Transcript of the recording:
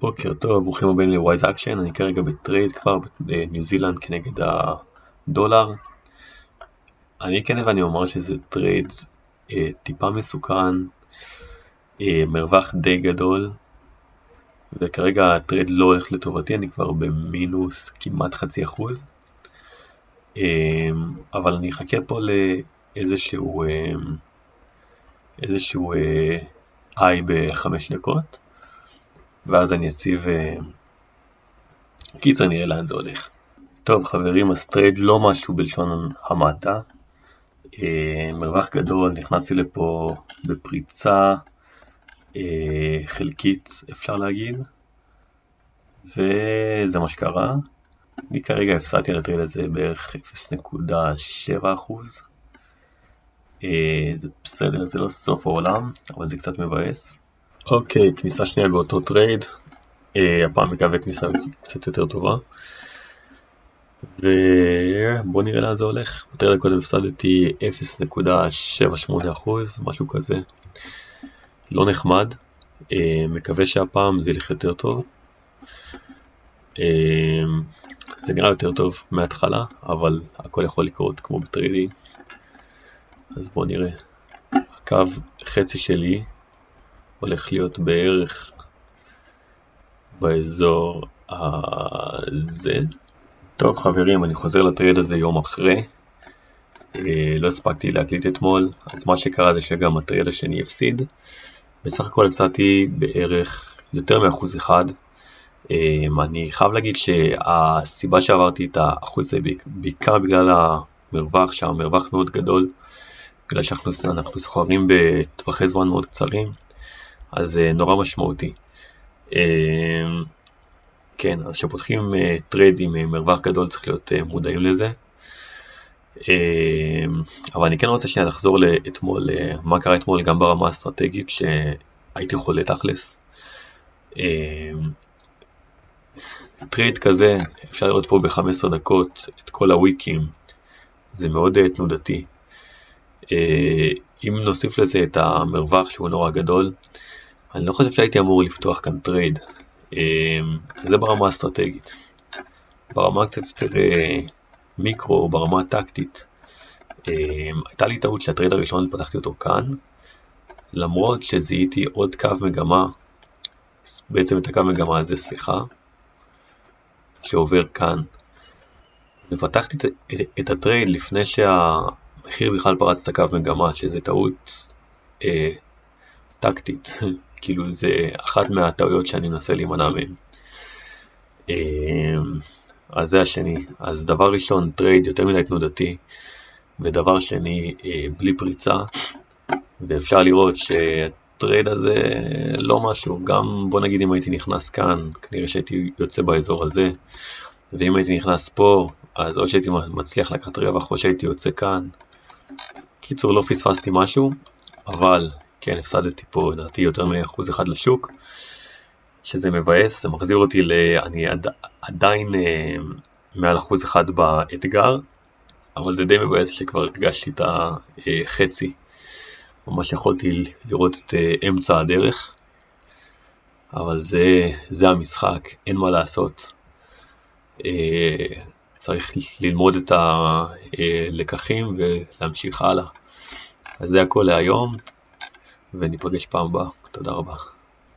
בוקר טוב, ברוכים הבאים לווייז אקשן. אני כרגע בטרייד כבר בניו זילנד כנגד הדולר. אני כן ואני אומר שזה טרייד טיפה מסוכן, מרווח די גדול, וכרגע הטרייד לא הולך לטובתי, אני כבר במינוס כמעט 0.5%. אבל אני אחכה פה לאיזשהו איי ב5 דקות, ואז אני אציב קיצר, נראה לאן זה הולך. טוב חברים, אז טרייד לא משהו בלשון המעטה, מרווח גדול, נכנסתי לפה בפריצה חלקית אפשר להגיד, וזה מה שקרה. אני כרגע הפסדתי על הטרייד הזה בערך 0.7%. זה בסדר, זה לא סוף העולם, אבל זה קצת מבאס. אוקיי, כניסה שנייה באותו טרייד, הפעם מקווה כניסה קצת יותר טובה, ובוא נראה לאן זה הולך. בטרייד הקודם הפסדתי 0.78%, משהו כזה, לא נחמד. מקווה שהפעם זה ילך יותר טוב. זה נראה יותר טוב מההתחלה, אבל הכל יכול לקרות כמו בטריידים. אז בוא נראה. הקו חצי שלי הולך להיות בערך באזור הזה. טוב חברים, אני חוזר לטרייד הזה יום אחרי. לא הספקתי להקליט אתמול, אז מה שקרה זה שגם הטרייד השני הפסיד. בסך הכל הפסדתי בערך יותר מ1%. אני חייב להגיד שהסיבה שעברתי את האחוז זה בעיקר בגלל המרווח, שהמרווח מאוד גדול, בגלל שאנחנו סוחרים בטווחי זמן מאוד קצרים, אז זה נורא משמעותי. כן, אז כשפותחים טרייד עם מרווח גדול צריך להיות מודעים לזה. אבל אני כן רוצה שנייה לחזור לאתמול, מה קרה אתמול גם ברמה האסטרטגית, שהייתי חולה תכלס. טרייד כזה אפשר לראות פה ב15 דקות את כל הוויקים, זה מאוד תנודתי. אם נוסיף לזה את המרווח שהוא נורא גדול, אני לא חושב שהייתי אמור לפתוח כאן טרייד. זה ברמה האסטרטגית. ברמה קצת יותר מיקרו, ברמה הטקטית, הייתה לי טעות שהטרייד הראשון פתחתי אותו כאן, למרות שזיהיתי עוד קו מגמה, בעצם את הקו מגמה הזה, שעובר כאן, ופתחתי את הטרייד לפני שהמחיר בכלל פרץ את הקו מגמה, שזה טעות טקטית. כאילו זה אחת מהטעויות שאני מנסה להימנע מהן. אז זה השני. אז דבר ראשון, טרייד יותר מדי תנודתי, ודבר שני, בלי פריצה, ואפשר לראות שהטרייד הזה לא משהו. גם בוא נגיד אם הייתי נכנס כאן, כנראה שהייתי יוצא באזור הזה, ואם הייתי נכנס פה, אז או שהייתי מצליח לקחת רווח או שהייתי יוצא כאן. קיצור, לא פספסתי משהו, אבל כן, הפסדתי פה, לדעתי יותר מ1% לשוק, שזה מבאס. זה מחזיר אותי אני עדיין מעל 1% באתגר, אבל זה די מבאס שכבר הרגשתי את החצי. ממש יכולתי לראות את אמצע הדרך, אבל זה המשחק, אין מה לעשות. צריך ללמוד את הלקחים ולהמשיך הלאה. אז זה הכל להיום, וניפגש פעם הבאה. תודה רבה.